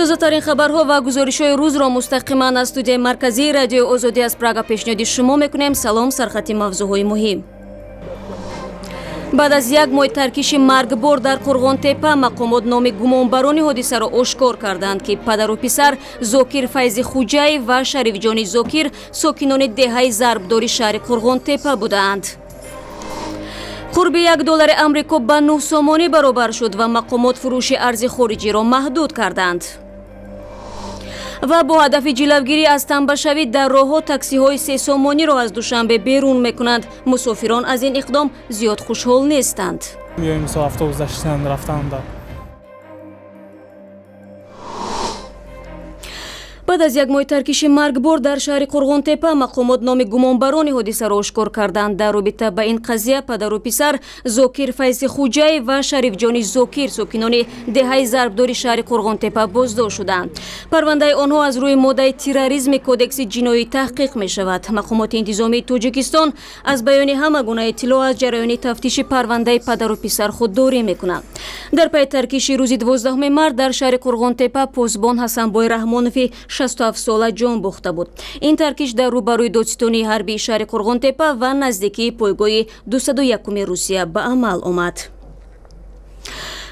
تازه‌ترین خبرها و گزارش‌های روز را مستقیما از استودیوی مرکزی رادیو آزادی از پراگ پیشنهاد شما می‌کنیم. سلام، سرخط موضوع‌های مهم. بعد از یک ماه ترکیش مرگبار در قرغان‌تپه، مقامات نام گمانبران حادثه را آشکار کردند که پدر و پسر زاکر فیض خوجایی و شریف جان زاکر ساکنان دهه ضربداری شهر قرغان‌تپه بودند. قرب $1 امریکا به 9 سامانی برابر شد و مقامات فروش ارز خارجی را محدود کردند. و با هدف جلوگیری از تنبشوی در راه‌ها تاکسی‌های 3 سامانی را از دوشنبه بیرون می‌کنند. مسافران از این اقدام زیاد خوشحال نیستند. میایم مثلا اتوبوس داشتن رفتن. بعد از یک ماه ترکیش مرگبار در شهر قرغان‌تپه، مقامات نام گمانبران حادثه را آشکار کردند. در رابطه با این قضیه پدر و پسر زاکر فیض خوجایی و شریف جان زاکر ساکنان دهه ضربداری شهر قرغان‌تپه بازداشت شدند. پرونده آنها از روی ماده تروریسم کودکس جنایی تحقیق می شود. مقامات انتظامی تاجیکستان از بیان همگونه اطلاع از جریان تفتیش پرونده پدر و پسر خودداری می کنند. در پی ترکیش روز 12 مارس در شهر قرغان‌تپه پاسبان حسنبای رحمانوی 67 ساله جان باخته بود. این ترکیش در روبروی دادستانی حربی شهر قرغان‌تپه و نزدیکی پایگاه 201 روسیه به عمل آمد.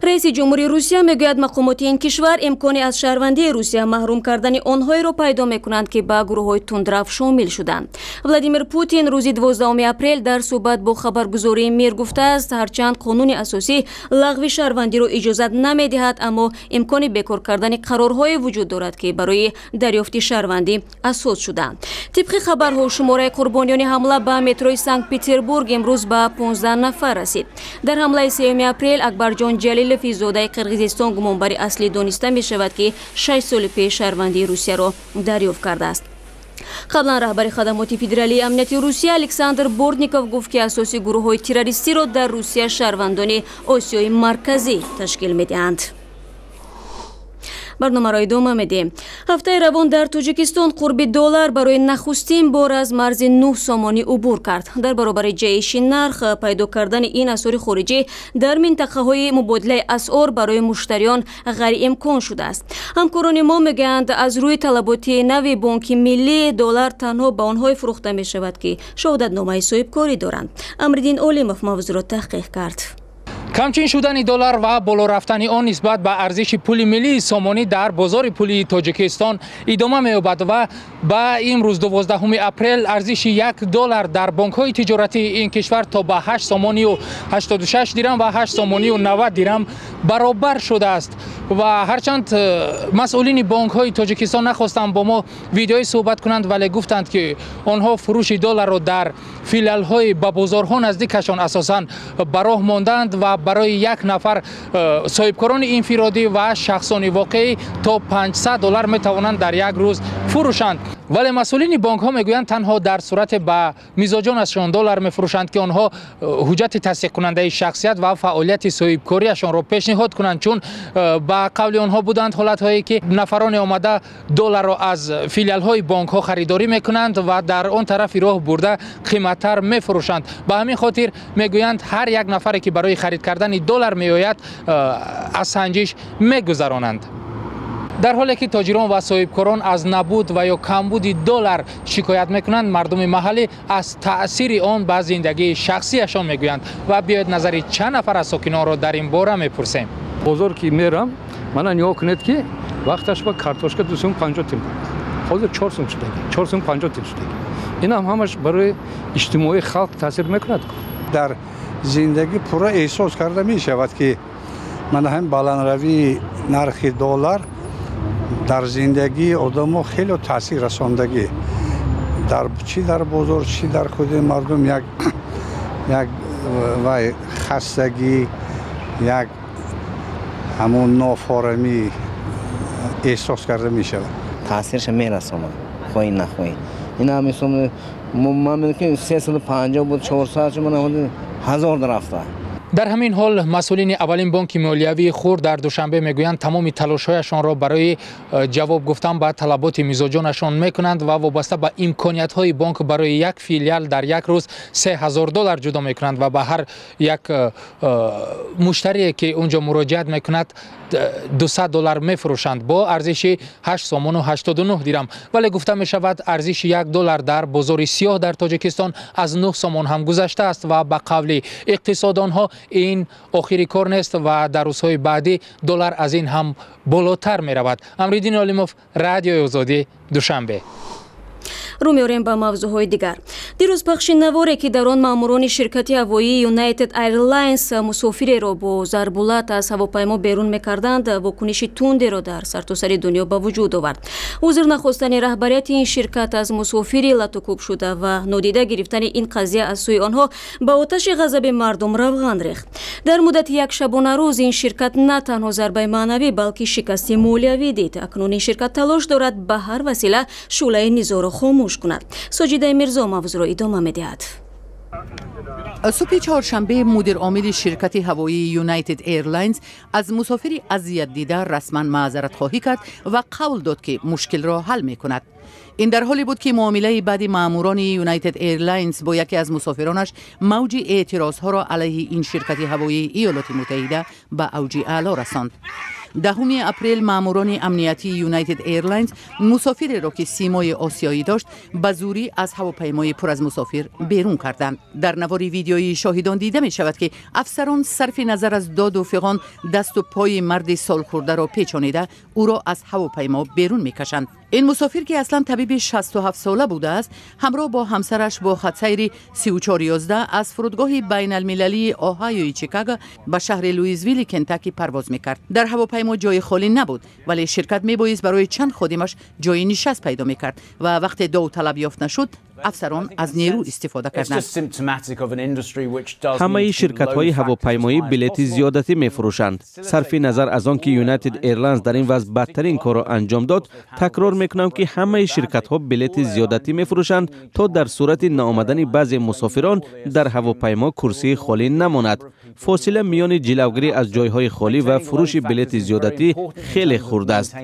رئیس جمهوری روسیه میگوید مقامات این کشور امکانی از شهروندی روسیه محروم کردن آنهایی را پیدا میکنند که به گروه‌های تندرو شامل شدند. ولادیمیر پوتین روز 12 اپریل در صحبت با خبرگزاری میر گفته است هرچند قانون اساسی لغو شهروندی را اجازه نمیدهد، اما امکان بیکار کردن قرارهای وجود دارد که برای دریافت شهروندی اساس شدند. طبق خبرها شماره قربانیان حمله به متروی سنت پترزبورگ امروز به 15 نفر رسید. در حمله 3 اپریل اکبرجان جلیل فیزاده قرقیزستان گمانبر اصلی دانسته می شود که 6 سال پیش شهروندی روسیه را دریافت کرده است. قبلا رهبر خدمات فدرالی امنیتی روسیه الکساندر بورتنیکوف گفت که اساسی گروه‌های تروریستی را در روسیه شهروندان آسیای مرکزی تشکیل می‌دهند. برنامه را ادامه میدیم. هفته روان در تاجیکستان قرب $1 برای نخستین بار از مرز 9 سامانی عبور کرد. در برابر جهش نرخ، پیدا کردن این اسعار خارجی در منطقه های مبادله اسعار برای مشتریان غیر امکان شده است. همکاران ما میگویند از روی طلبات نوی بانک ملی $1 تنها به آنها فروخته می شود که شهادت نامه صاحبکاری دارند. امردین علیموف موضوع را تحقیق کرد. کمچین شدن $1 و بالا رفتن آن نسبت به ارزش پول ملی سامانی در بازار پولی تاجیکستان ادامه می‌یابد و با امروز 12 اپریل ارزش $1 در بانک‌های تجارتی این کشور تا به 8 سامانی و 86 درم و 8 سامانی و 90 درم برابر شده است. و هرچند مسئولین بانک‌های تاجیکستان نخواستند با ما ویدیوی صحبت کنند، ولی گفتند که آنها فروش $1 را در فیلال‌های به بازارها نزدیکشان اساساً به راه ماندند و برای یک نفر صاحبکاران انفرادی و شخصان واقعی تا $500 می توانند در یک روز فروشند. ولی مسئولین بانک ها میگویند تنها در صورت به میزاجانشان $1 میفروشند که آنها حجت تصدیق کننده شخصیت و فعالیت صاحبکاریشان را پیشنهاد کنند، چون با قول آنها بودند حالت هایی که نفران آمده $1 را از فیلیال های بانک ها خریداری میکنند و در آن طرف راه برده قیمتتر میفروشند. به همین خاطر میگویند هر یک نفری که برای خرید کردن $1 میآید از سنجش میگذرانند. در حالی که تاجران و صاحبکاران از نبود و یا کمبود $1 شکایت میکنند، مردم محلی از تأثیر آن به زندگی شخصیشان میگویند. و بیاید نظر چند نفر از ساکنان را در این باره میپرسیم. بازار که میرم من نگاه کنید که وقتش با کارتوشک 250 تیم حاضر 400 شده 450 تیم شده. این هم همش برای اجتماعی خلق تاثیر میکند. در زندگی پورا احساس کرده می شود که من هم بلندروی نرخ $1 در زندگی آدمو خیلی تاثیر رساندگی چی در بازار چی در خود مردم یک وای خستگی، یک همون نافارمی احساس کرده می شود. تاثیرش میرسونه خواهی نخواهی. این هم میسوم من میگم 350 بود 400 من $1000 رفته. در همین حال مسئولین اولین بانک مالیوی خرد در دوشنبه میگویند تمام تلاش‌هایشان را برای جواب گفتن به طلبات میزبانشان میکنند و وابسته به امکانیت‌های بانک برای یک فیلیال در یک روز $3000 جدا میکنند و به هر یک مشتری که اونجا مراجعت میکند $200 میفروشند با ارزش 8 سومون و 89 دیرم، ولی گفته می شود ارزش $1 در بازار سیاه در تاجیکستان از 9 سومون هم گذشته است و به قول اقتصاددان ها این آخری کار نیست و در روزهای بعدی دلار از این هم بالاتر می رود. امریدین علیموف، رادیوی آزادی، دوشنبه. رو می‌آوریم به موضوع‌های دیگر. دیروز پخش نواری که در آن ماموران شرکت هوایی یونایتد ایرلاینز مسافری را با ضربالات از هواپیما بیرون می‌کردند، واکنش تندی را در سرتاسر دنیا به وجود آورد. حضور نخستین رهبریت این شرکت از مسافری لطوکوب شده و نادیده گرفتن این قضیه از سوی آنها به آتش غضب مردم روغن ریخت. در مدت یک شبانه روز این شرکت نه تنها ضربه معنوی بلکه شکست مالیوی دید. اکنون این شرکت تلاش دارد به هر وسیله شعله نزاع را خاموش کند. ساجیده میرزا موضوع را ادامه می‌دهد. صبح چهارشنبه مدیر عامل شرکت هوایی یونایتد ایرلاینز از مسافری اذیت دیده رسما معذرت خواهی کرد و قول داد که مشکل را حل می‌کند. این در حالی بود که معامله بعد ماموران یونایتد ایرلاینز با یکی از مسافرانش موج اعتراضها را علیه این شرکت هوایی ایالات متحده به اوج اعلا رساند. 10 اپریل ماموران امنیتی یونایتد ایرلاینز مسافری را که سیمای آسیایی داشت به زوری از هواپیمای پر از مسافر بیرون کردند. در نوار ویدیویی شاهدان دیده می شود که افسران صرف نظر از داد و فغان دست و پای مرد سالخورده را پیچانیده او را از هواپیما بیرون می کشند. این مسافر که اصلا طبیب 67 ساله بوده است همراه با همسرش با خط سیر 3411 از فرودگاه بین المللی اوهایوی چیکاگو به شهر لوئیزویل کنتاکی پرواز میکرد. در هواپیما جای خالی نبود ولی شرکت میبایست برای چند خادمش جای نشست پیدا میکرد و وقتی داوطلب یافت نشد افسران از نیرو استفاده کردند. همه شرکت‌های هواپیمایی بلیط زیادتی می‌فروشند. صرف نظر از آنکه یونایتد ایرلاینز در این وضع بدترین کار را انجام داد، تکرار می‌کنم که همه شرکت‌ها بلیط زیادتی می‌فروشند تا در صورت نآمدن بعضی مسافران در هواپیما کرسی خالی نماند. فاصله میان جلوگیری از جای‌های خالی و فروش بلیط زیادتی خیلی خرد است.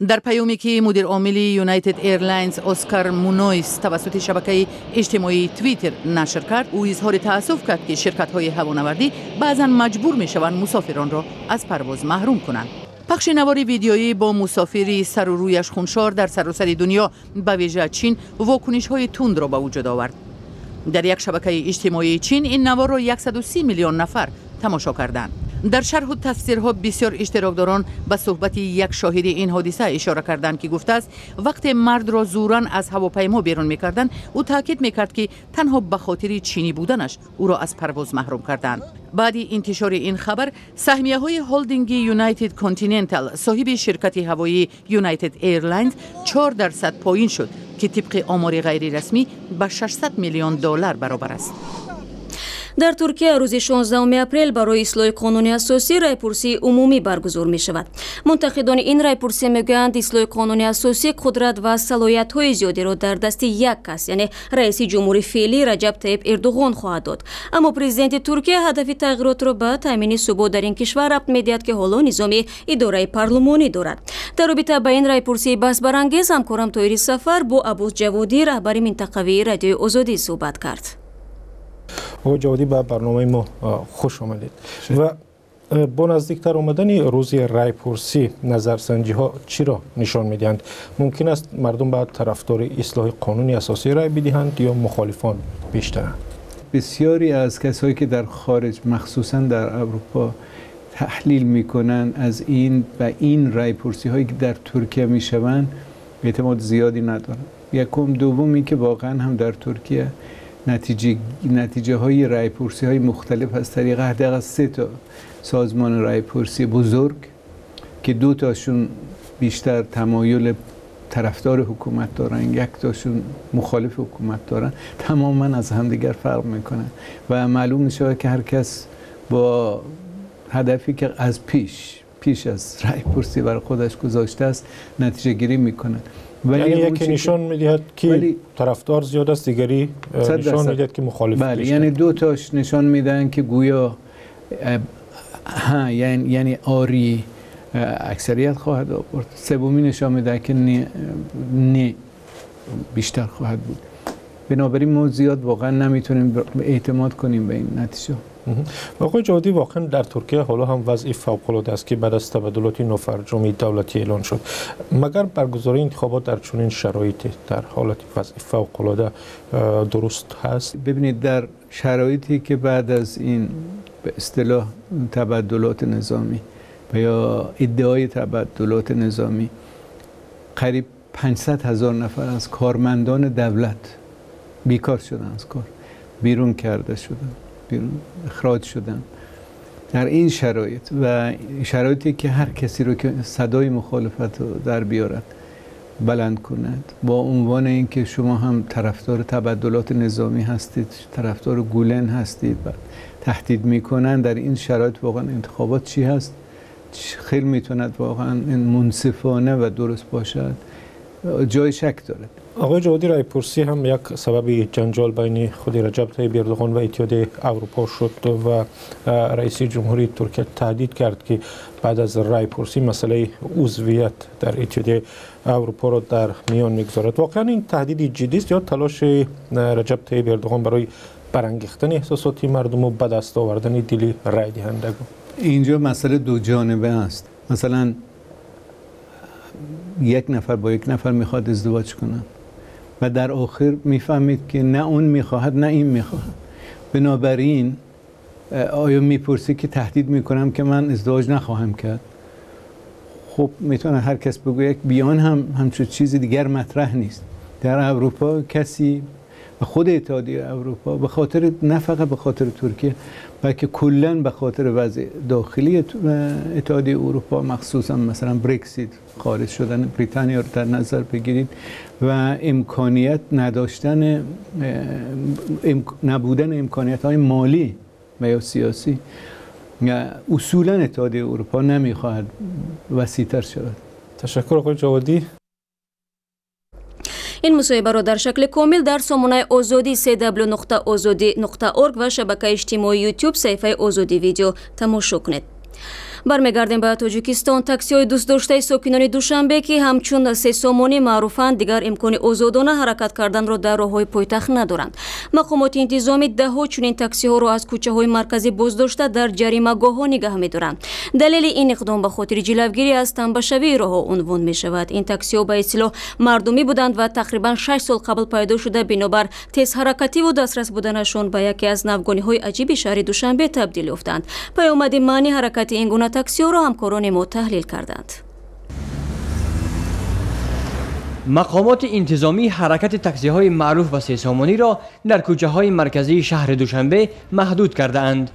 در پیامی که مدیر عامل یونایتد ایرلاینز اسکار مونویس توسط شبکه اجتماعی توییتر نشر کرد، او اظهار تأسف کرد که شرکت‌های هوانوردی بعضا مجبور می‌شوند مسافران را از پرواز محروم کنند. پخش نوار ویدیویی با مسافری سر و رویش خونشار در سراسر دنیا به ویژه چین واکنش‌های تند را به وجود آورد. در یک شبکه اجتماعی چین این نوار را 130 میلیون نفر تماشا کردند. در شرح و تفسیرها بسیار اشتراکداران به صحبت یک شاهد این حادثه اشاره کردند که گفته است وقتی مرد را زوراً از هواپیما بیرون می‌کردند او تاکید می‌کرد که تنها به خاطر چینی بودنش او را از پرواز محروم کردند. بعد انتشار این خبر سهمیه‌های هولدینگ یونایتد کانتیننتال صاحب شرکت هوایی یونایتد ایرلاینز 4% پایین شد که طبق آمار غیر رسمی به $600 میلیون برابر است. در ترکیه روز 16 اپریل برای اصلاح قانون اساسی رایپرسی عمومی برگزار می شود. منتقدان این رایپرسی میگویند اصلاح قانون اساسی قدرت و صلاحیت‌های زیادی را در دست یک کس یعنی رئیس جمهور فعلی رجب طیب اردوغان خواهد داد. اما پرزیدنت ترکیه هدف تغییرات را به تامین ثبات در این کشور ربط می‌دهد که حالا نظام اداره پارلمانی دارد. در رابطه با این رایپرسی بحث برانگیز همکارم طاهر سفر با ابوس جوادی رهبر منطقوی رادیو آزادی صحبت کرد. آقای جوادی به برنامه ما خوش آمدید. و با نزدیکتر آمدن روز رایپرسی نظرسنجی ها چی را نشان میدهند؟ ممکن است مردم بعد طرفدار اصلاح قانون اساسی رای بدهند یا مخالفان بیشتر؟ بسیاری از کسایی که در خارج مخصوصا در اروپا تحلیل میکنن از این رایپرسی هایی که در ترکیه میشوند اعتماد زیادی ندارن. یکم دومی که واقعا هم در ترکیه نتیجه های رایپرسی های مختلف از طریق حداقل 3 تا سازمان رایپرسی بزرگ که 2 تاشون بیشتر تمایل طرفدار حکومت دارن، 1 تاشون مخالف حکومت دارن، تماما از همدیگر فرق میکنن و معلوم میشه که هر کس با هدفی که از پیش از رایپرسی برای خودش گذاشته است نتیجه گیری میکنه. یعنی یکی نشان میدهد که طرفدار زیاد است، دیگری نشان میدهد که مخالف. بله، یعنی دو تاش نشان میدن که گویا یعنی آری اکثریت خواهد آورد، سومی نشان میده که نه بیشتر خواهد بود. بنابراین ما زیاد واقعا نمیتونیم اعتماد کنیم به این نتیجه. آقای جوادی، واقعا در ترکیه حالا هم وضع فوق‌العاده است که بعد از تبادلات نوفرجامی دولتی اعلان شد. مگر برگزاری انتخابات در چنین شرایطی در حالت وضع فوق‌العاده درست هست؟ ببینید، در شرایطی که بعد از این به اصطلاح تبادلات نظامی و یا ادعای تبادلات نظامی قریب 500,000 نفر از کارمندان دولت بیکار شدن، از کار بیرون کرده شدن، بیرون اخراج شدن. در این شرایط و شرایطی که هر کسی رو که صدای مخالفت رو در بیارد بلند کند، با عنوان اینکه شما هم طرفدار تبادلات نظامی هستید، طرفدار گولن هستید و تهدید میکنن، در این شرایط واقعا انتخابات چی هست؟ خیلی میتوند واقعا منصفانه و درست باشد؟ جای شک دارد. آقای جوادی، رایپرسی هم یک سبب جنجال بین خود رجب طیب اردوغان و اتحاد اروپا شد و رئیس جمهوری ترکیه تهدید کرد که بعد از رایپرسی مسئله عضویت در اتحاد اروپا را در میان میگذارد. واقعا این تهدید جدی است یا تلاش رجب طیب اردوغان برای برانگیختن احساسات مردم و به دست آوردن دل رای دهندگان؟ اینجا مسئله دو جانبه است. مثلا یک نفر با یک نفر میخواد ازدواج کنه و در آخر میفهمید که نه اون میخواهد نه این میخواهد. بنابراین آیا میپرسی که تهدید میکنم که من ازدواج نخواهم کرد؟ خب میتونه هر کس بگه یک بیان همچون چیزی دیگر مطرح نیست. در اروپا کسی و خود اتحادیه اروپا به خاطر نه فقط به خاطر ترکیه بلکه کلا به خاطر وضع داخلی اتحادیه اروپا، مخصوصا مثلا برکسیت، خارج شدن بریتانیا رو در نظر بگیرید و امکانیت نداشتن نبودن امکانیت های مالی و یا سیاسی، اصولا اتحادیه اروپا نمیخواهد وسیع‌تر شود. تشکر آقای جوادی. این مصاحبه را در شکل کامل در سامانه آزادی cw.azadi.org و شبکه اجتماعی یوتیوب صفحه آزادی ویدیو تماشا کنید. برمیگردیم به تاجیکستان. تاکسی‌های دوست داشته ساکنان دوشنبه که همچون سه سامانی معروفند، دیگر امکان آزادانه حرکت کردن را در راه‌های پایتخت ندارند. مقامات انتظامی ده‌ها چنین تاکسی‌ها را از کوچه‌های مرکزی بازداشته در جریمه‌گاه‌ها نگاه می‌دارند. دلیل این اقدام به خاطر جلوگیری از تنبشوی راه‌ها عنوان می‌شود. این تاکسی‌ها به اصطلاح مردمی بودند و تقریباً 6 سال قبل پیدا شده، بنابر تیز حرکتی و دسترس بودنشان به یکی از ناوگانی‌های عجیب شهر دوشنبه تبدیل یافتند. پیامد معنی حرکت این گونه تاکسی‌ها را همکاران ما تحلیل کردند. مقامات انتظامی حرکت تاکسی‌های معروف و سه سامانی را در کوچه‌های مرکزی شهر دوشنبه محدود کرده‌اند.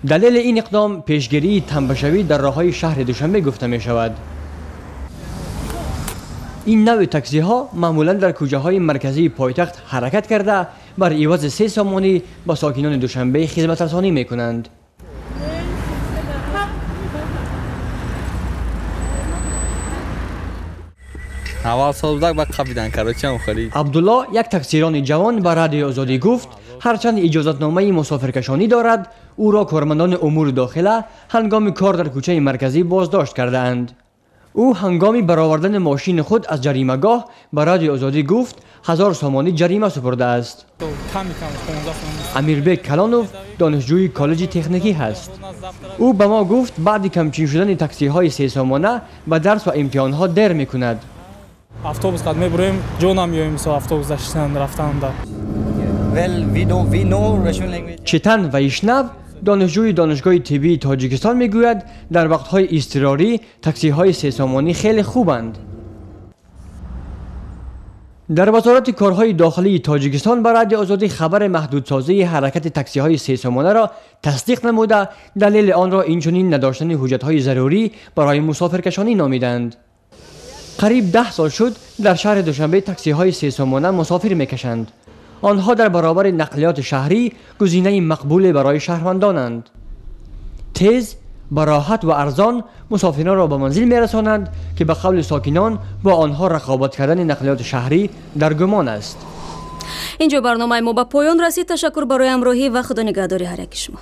دلیل این اقدام پیشگیری تنبشوی در راه‌های شهر دوشنبه گفته می‌شود. این نوع تاکسی‌ها معمولاً در کوچه‌های مرکزی پایتخت حرکت کرده بر عوض سه سامانی با ساکنان دوشنبه خدمت رسانی می‌کنند. عبدالله، یک تاکسیران جوان به رادیو آزادی گفت هرچند اجازتنامه مسافرکشانی دارد، او را کارمندان امور داخله هنگام کار در کوچه مرکزی بازداشت کرده اند. او هنگامی برآوردن ماشین خود از جریمه‌گاه به رادیو آزادی گفت 1000 سامانی جریمه سپرده است. امیربک کلانوف دانشجوی کالج تکنیکی هست. او به ما گفت بعد کمچین شدن تاکسی‌های سه سامانه به درس و امتحان‌ها دیر می‌کند. автобус қад мебурем ҷо намёем со автобус даштан рафтанда. چتن و ایشنو دانشجوی دانشگاه طبی تاجیکستان میگوید در وقت‌های اضطراری تاکسی‌های سه سامانی خیلی خوبند. در وزارت کارهای داخلی تاجیکستان به رادیو آزادی خبر محدودسازی حرکت تاکسی‌های سه سامانه را تصدیق نموده دلیل آن را اینچنین نداشتن حجت‌های ضروری برای مسافرکشانی نامیدند. قریب 10 سال شد در شهر دوشنبه تاکسی‌های سه سامانه مسافر می‌کشند. آنها در برابر نقلیات شهری گزینه مقبول برای شهروندانند. تیز، با راحت و ارزان مسافران را به منزل می‌رسانند که به قول ساکنان با آنها رقابت کردن نقلیات شهری در گمان است. اینجا برنامه ما به پایان رسید. تشکر برای همراهی و خدا نگهداری هر یک شما.